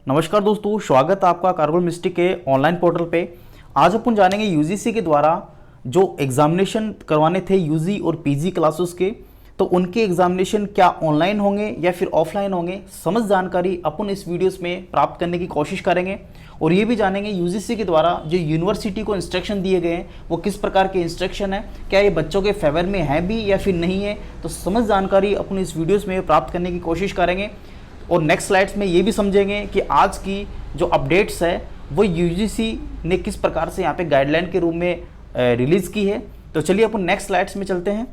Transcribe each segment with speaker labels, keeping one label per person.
Speaker 1: नमस्कार दोस्तों, स्वागत है आपका कार्गो मिस्ट्री के ऑनलाइन पोर्टल पे। आज अपन जानेंगे यूजीसी के द्वारा जो एग्जामिनेशन करवाने थे यूजी और पीजी क्लासेस के, तो उनके एग्जामिनेशन क्या ऑनलाइन होंगे या फिर ऑफलाइन होंगे, समझ जानकारी अपन इस वीडियोस में प्राप्त करने की कोशिश करेंगे। और ये भी जानेंगे यूजीसी के द्वारा जो यूनिवर्सिटी को इंस्ट्रक्शन दिए गए हैं वो किस प्रकार के इंस्ट्रक्शन है, क्या ये बच्चों के फेवर में है भी या फिर नहीं है। तो समझ जानकारी अपन इस वीडियोस में प्राप्त करने की कोशिश करेंगे। और नेक्स्ट स्लाइड्स में ये भी समझेंगे कि आज की जो अपडेट्स है वो यूजीसी ने किस प्रकार से यहाँ पे गाइडलाइन के रूप में रिलीज़ की है। तो चलिए अपन नेक्स्ट स्लाइड्स में चलते हैं।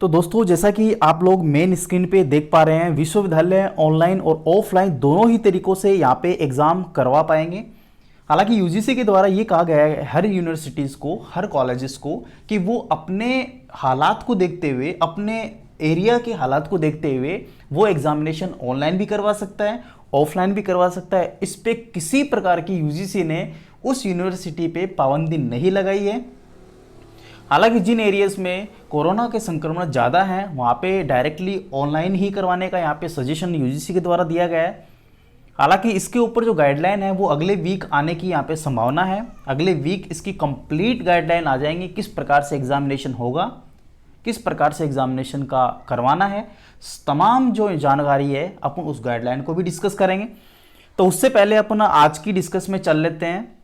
Speaker 1: तो दोस्तों, जैसा कि आप लोग मेन स्क्रीन पे देख पा रहे हैं, विश्वविद्यालय ऑनलाइन और ऑफलाइन दोनों ही तरीकों से यहाँ पे एग्ज़ाम करवा पाएंगे। हालांकि यूजीसी के द्वारा ये कहा गया है हर यूनिवर्सिटीज़ को, हर कॉलेजेस को, कि वो अपने हालात को देखते हुए, अपने एरिया के हालात को देखते हुए वो एग्जामिनेशन ऑनलाइन भी करवा सकता है, ऑफलाइन भी करवा सकता है। इस पे किसी प्रकार की यूजीसी ने उस यूनिवर्सिटी पे पाबंदी नहीं लगाई है। हालांकि जिन एरियाज में कोरोना के संक्रमण ज़्यादा हैं वहाँ पे डायरेक्टली ऑनलाइन ही करवाने का यहाँ पे सजेशन यूजीसी के द्वारा दिया गया है। हालांकि इसके ऊपर जो गाइडलाइन है वो अगले वीक आने की यहाँ पे संभावना है। अगले वीक इसकी कंप्लीट गाइडलाइन आ जाएंगी, किस प्रकार से एग्जामिनेशन होगा, किस प्रकार से एग्जामिनेशन का करवाना है, तमाम जो जानकारी है अपन उस गाइडलाइन को भी डिस्कस करेंगे। तो उससे पहले अपन आज की डिस्कस में चल लेते हैं।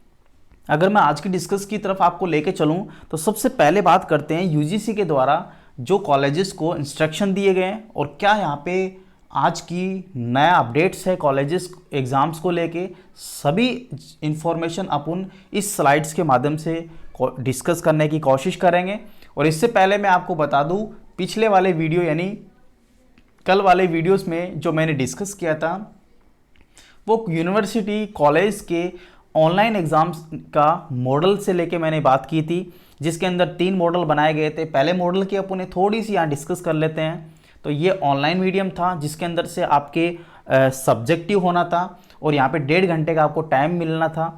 Speaker 1: अगर मैं आज की डिस्कस की तरफ आपको लेके चलूं तो सबसे पहले बात करते हैं यूजीसी के द्वारा जो कॉलेजेस को इंस्ट्रक्शन दिए गए हैं और क्या यहाँ पे आज की नया अपडेट्स है कॉलेजेस एग्ज़ाम्स को लेके। सभी इंफॉर्मेशन अपन इस स्लाइड्स के माध्यम से डिस्कस करने की कोशिश करेंगे। और इससे पहले मैं आपको बता दूं, पिछले वाले वीडियो यानी कल वाले वीडियोस में जो मैंने डिस्कस किया था वो यूनिवर्सिटी कॉलेज के ऑनलाइन एग्ज़ाम्स का मॉडल से लेके मैंने बात की थी, जिसके अंदर 3 मॉडल बनाए गए थे। पहले मॉडल की अपन थोड़ी सी यहाँ डिस्कस कर लेते हैं। तो ये ऑनलाइन मीडियम था जिसके अंदर से आपके सब्जेक्टिव होना था और यहाँ पे 1.5 घंटे का आपको टाइम मिलना था।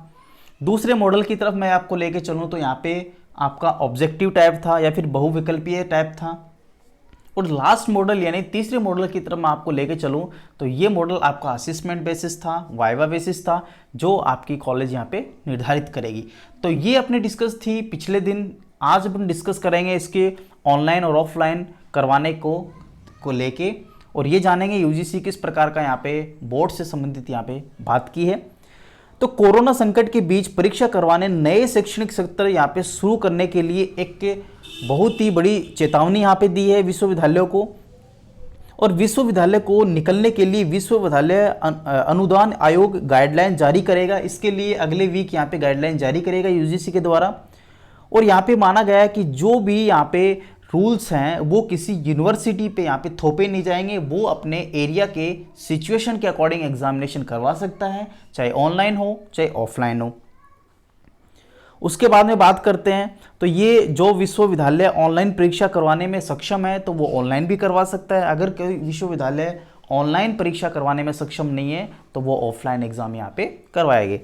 Speaker 1: दूसरे मॉडल की तरफ मैं आपको लेके चलूँ तो यहाँ पे आपका ऑब्जेक्टिव टाइप था या फिर बहुविकल्पीय टाइप था। और लास्ट मॉडल यानी तीसरे मॉडल की तरफ मैं आपको लेके चलूँ तो ये मॉडल आपका असेसमेंट बेसिस था, वाइवा बेसिस था, जो आपकी कॉलेज यहाँ पे निर्धारित करेगी। तो ये अपनी डिस्कस थी पिछले दिन। आज अपन डिस्कस करेंगे इसके ऑनलाइन और ऑफलाइन करवाने को लेके, और ये जानेंगे यूजीसी किस प्रकार का यहाँ पे बोर्ड से संबंधित यहाँ पे बात की है। तो कोरोना संकट के बीच परीक्षा करवाने नए शैक्षणिक सत्र यहाँ पे शुरू करने के लिए एक बहुत ही बड़ी चेतावनी यहाँ पे दी है विश्वविद्यालयों को। और विश्वविद्यालय को निकलने के लिए विश्वविद्यालय अनुदान आयोग गाइडलाइन जारी करेगा। इसके लिए अगले वीक यहाँ पे गाइडलाइन जारी करेगा यूजीसी के द्वारा। और यहाँ पे माना गया है कि जो भी यहाँ पे रूल्स हैं वो किसी यूनिवर्सिटी पे यहाँ पे थोपे नहीं जाएंगे, वो अपने एरिया के सिचुएशन के अकॉर्डिंग एग्जामिनेशन करवा सकता है, चाहे ऑनलाइन हो चाहे ऑफलाइन हो। उसके बाद में बात करते हैं तो ये जो विश्वविद्यालय ऑनलाइन परीक्षा करवाने में सक्षम है तो वो ऑनलाइन भी करवा सकता है। अगर कोई विश्वविद्यालय ऑनलाइन परीक्षा करवाने में सक्षम नहीं है तो वो ऑफलाइन एग्जाम यहाँ पे करवाएंगे।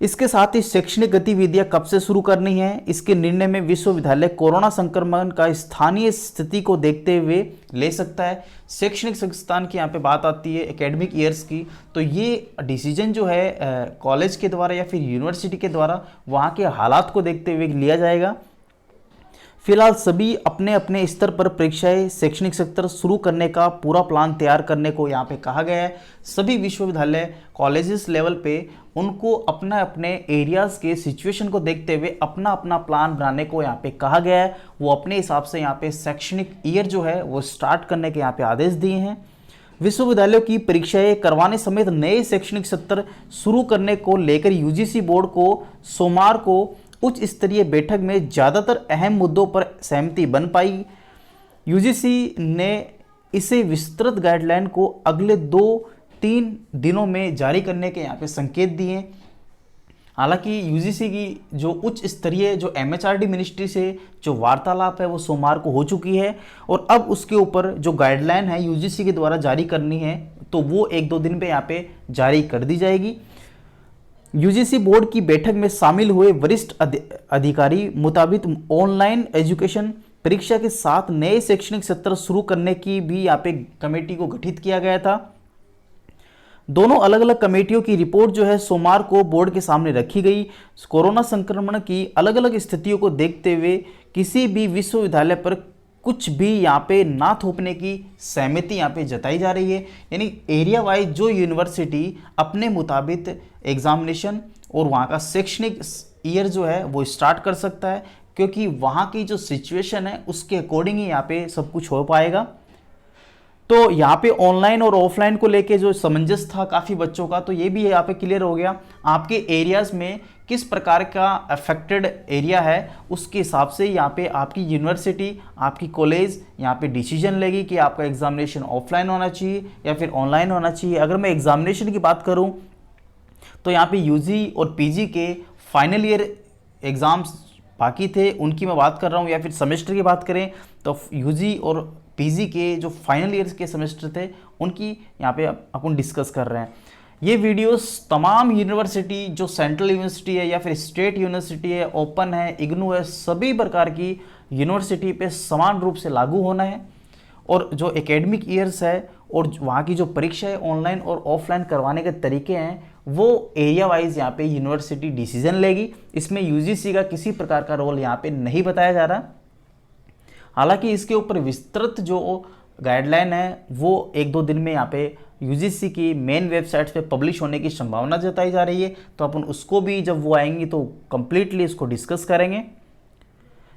Speaker 1: इसके साथ ही शैक्षणिक गतिविधियां कब से शुरू करनी है, इसके निर्णय में विश्वविद्यालय कोरोना संक्रमण का स्थानीय स्थिति को देखते हुए ले सकता है। शैक्षणिक संस्थान की यहाँ पे बात आती है एकेडमिक ईयर्स की, तो ये डिसीजन जो है कॉलेज के द्वारा या फिर यूनिवर्सिटी के द्वारा वहाँ के हालात को देखते हुए लिया जाएगा। फिलहाल सभी अपने अपने स्तर पर परीक्षाएं शैक्षणिक सत्र शुरू करने का पूरा प्लान तैयार करने को यहाँ पे कहा गया है। सभी विश्वविद्यालय कॉलेजेस लेवल पे उनको अपना अपने एरियाज़ के सिचुएशन को देखते हुए अपना अपना प्लान बनाने को यहाँ पे कहा गया है। वो अपने हिसाब से यहाँ पे शैक्षणिक ईयर जो है वो स्टार्ट करने के यहाँ पे आदेश दिए हैं। विश्वविद्यालयों की परीक्षाएं करवाने समेत नए शैक्षणिक सत्र शुरू करने को लेकर यूजीसी बोर्ड को सोमवार को उच्च स्तरीय बैठक में ज़्यादातर अहम मुद्दों पर सहमति बन पाई। यूजीसी ने इसे विस्तृत गाइडलाइन को अगले 2-3 दिनों में जारी करने के यहाँ पे संकेत दिए हैं। हालांकि यूजीसी की जो उच्च स्तरीय जो एमएचआरडी मिनिस्ट्री से जो वार्तालाप है वो सोमवार को हो चुकी है और अब उसके ऊपर जो गाइडलाइन है यूजीसी के द्वारा जारी करनी है तो वो 1-2 दिन पे यहाँ पे जारी कर दी जाएगी। यूजीसी बोर्ड की बैठक में शामिल हुए वरिष्ठ अधिकारी मुताबिक ऑनलाइन एजुकेशन परीक्षा के साथ नए शैक्षणिक सत्र शुरू करने की भी यहाँ पे कमेटी को गठित किया गया था। दोनों अलग अलग कमेटियों की रिपोर्ट जो है सोमवार को बोर्ड के सामने रखी गई। कोरोना संक्रमण की अलग अलग स्थितियों को देखते हुए किसी भी विश्वविद्यालय पर कुछ भी यहाँ पे ना थोपने की सहमति यहाँ पे जताई जा रही है। यानी एरिया वाइज जो यूनिवर्सिटी अपने मुताबिक एग्जामिनेशन और वहाँ का शैक्षणिक ईयर जो है वो स्टार्ट कर सकता है, क्योंकि वहाँ की जो सिचुएशन है उसके अकॉर्डिंग ही यहाँ पे सब कुछ हो पाएगा। तो यहाँ पे ऑनलाइन और ऑफलाइन को लेके जो समंजस था काफ़ी बच्चों का, तो ये भी यहाँ पे क्लियर हो गया। आपके एरियाज़ में किस प्रकार का अफेक्टेड एरिया है उसके हिसाब से यहाँ पे आपकी यूनिवर्सिटी, आपकी कॉलेज यहाँ पे डिसीजन लेगी कि आपका एग्जामिनेशन ऑफलाइन होना चाहिए या फिर ऑनलाइन होना चाहिए। अगर मैं एग्जामिनेशन की बात करूँ तो यहाँ पे यूजी और पीजी के फाइनल ईयर एग्ज़ाम्स बाकी थे, उनकी मैं बात कर रहा हूँ। या फिर सेमेस्टर की बात करें तो यूजी और पीजी के जो फाइनल ईयर के सेमेस्टर थे उनकी यहाँ पे अपन डिस्कस कर रहे हैं। ये वीडियोस तमाम यूनिवर्सिटी, जो सेंट्रल यूनिवर्सिटी है या फिर स्टेट यूनिवर्सिटी है, ओपन है, इग्नू है, सभी प्रकार की यूनिवर्सिटी पे समान रूप से लागू होना है। और जो एकेडमिक ईयर्स है और वहाँ की जो परीक्षा है ऑनलाइन और ऑफलाइन करवाने के तरीके हैं वो एरिया वाइज यहाँ पे यूनिवर्सिटी डिसीजन लेगी। इसमें यूजीसी का किसी प्रकार का रोल यहाँ पे नहीं बताया जा रहा। हालांकि इसके ऊपर विस्तृत जो गाइडलाइन है वो 1-2 दिन में यहाँ पे यूजीसी की मेन वेबसाइट पे पब्लिश होने की संभावना जताई जा रही है। तो अपन उसको भी जब वो आएंगी तो कंप्लीटली इसको डिस्कस करेंगे।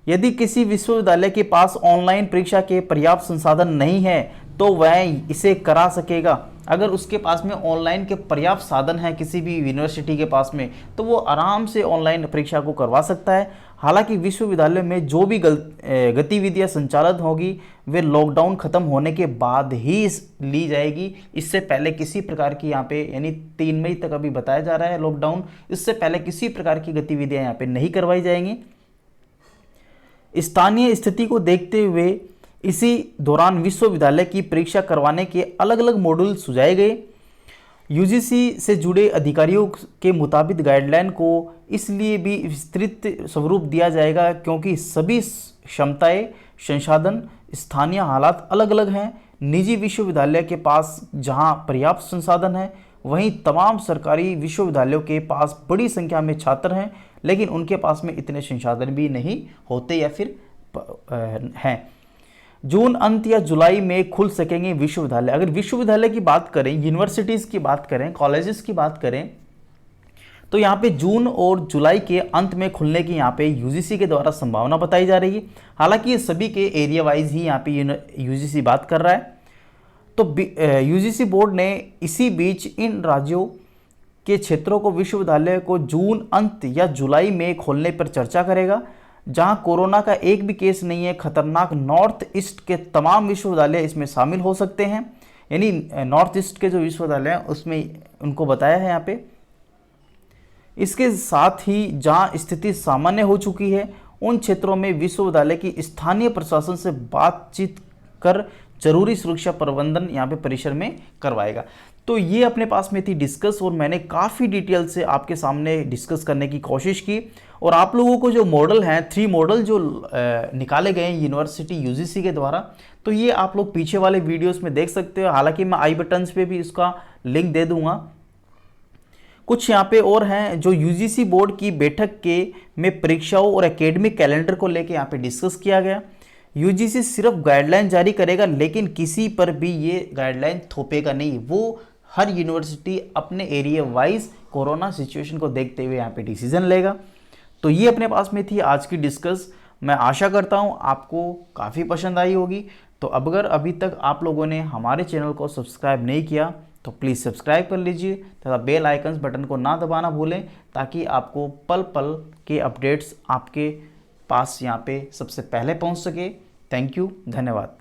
Speaker 1: यदि किसी विश्वविद्यालय के पास ऑनलाइन परीक्षा के पर्याप्त संसाधन नहीं है तो वह इसे करा सकेगा। अगर उसके पास में ऑनलाइन के पर्याप्त साधन है किसी भी यूनिवर्सिटी के पास में तो वो आराम से ऑनलाइन परीक्षा को करवा सकता है। हालांकि विश्वविद्यालय में जो भी गतिविधियां संचालित होगी वे लॉकडाउन खत्म होने के बाद ही ली जाएगी। इससे पहले किसी प्रकार की यहाँ पे, यानी 3 मई तक अभी बताया जा रहा है लॉकडाउन, इससे पहले किसी प्रकार की गतिविधियां यहाँ पे नहीं करवाई जाएंगी। स्थानीय स्थिति को देखते हुए इसी दौरान विश्वविद्यालय की परीक्षा करवाने के अलग अलग मॉड्यूल सुझाए गए। यूजीसी से जुड़े अधिकारियों के मुताबिक गाइडलाइन को इसलिए भी विस्तृत स्वरूप दिया जाएगा क्योंकि सभी क्षमताएं, संसाधन, स्थानीय हालात अलग अलग हैं। निजी विश्वविद्यालय के पास जहां पर्याप्त संसाधन है वहीं तमाम सरकारी विश्वविद्यालयों के पास बड़ी संख्या में छात्र हैं, लेकिन उनके पास में इतने संसाधन भी नहीं होते या फिर हैं। जून अंत या जुलाई में खुल सकेंगे विश्वविद्यालय। अगर विश्वविद्यालय की बात करें, यूनिवर्सिटीज़ की बात करें, कॉलेजेस की बात करें तो यहाँ पे जून और जुलाई के अंत में खुलने की यहाँ पे यूजीसी के द्वारा संभावना बताई जा रही है। हालांकि ये सभी के एरिया वाइज ही यहाँ पे यूजीसी बात कर रहा है। तो यूजीसी बोर्ड ने इसी बीच इन राज्यों के क्षेत्रों को विश्वविद्यालय को जून अंत या जुलाई में खोलने पर चर्चा करेगा। जहां कोरोना का एक भी केस नहीं है, खतरनाक नॉर्थ ईस्ट के तमाम विश्वविद्यालय इसमें शामिल हो सकते हैं। यानी नॉर्थ ईस्ट के जो विश्वविद्यालय हैं उसमें उनको बताया है यहाँ पे। इसके साथ ही जहां स्थिति सामान्य हो चुकी है उन क्षेत्रों में विश्वविद्यालय की स्थानीय प्रशासन से बातचीत कर जरूरी सुरक्षा प्रबंधन यहाँ पे परिसर में करवाएगा। तो ये अपने पास में थी डिस्कस और मैंने काफ़ी डिटेल से आपके सामने डिस्कस करने की कोशिश की। और आप लोगों को जो मॉडल हैं, 3 मॉडल जो निकाले गए हैं यूनिवर्सिटी यूजीसी के द्वारा, तो ये आप लोग पीछे वाले वीडियोस में देख सकते हो। हालांकि मैं आई बटन्स पे भी इसका लिंक दे दूंगा। कुछ यहाँ पे और हैं जो यूजीसी बोर्ड की बैठक के में परीक्षाओं और एकेडमिक कैलेंडर को लेके यहाँ पे डिस्कस किया गया। यूजीसी सिर्फ गाइडलाइन जारी करेगा लेकिन किसी पर भी ये गाइडलाइन थोपेगा नहीं। वो हर यूनिवर्सिटी अपने एरिया वाइज कोरोना सिचुएशन को देखते हुए यहाँ पे डिसीजन लेगा। तो ये अपने पास में थी आज की डिस्कस। मैं आशा करता हूँ आपको काफ़ी पसंद आई होगी। तो अगर अभी तक आप लोगों ने हमारे चैनल को सब्सक्राइब नहीं किया तो प्लीज़ सब्सक्राइब कर लीजिए तथा बेल आइकन्स बटन को ना दबाना भूलें, ताकि आपको पल पल के अपडेट्स आपके पास यहाँ पे सबसे पहले पहुँच सके। थैंक यू, धन्यवाद।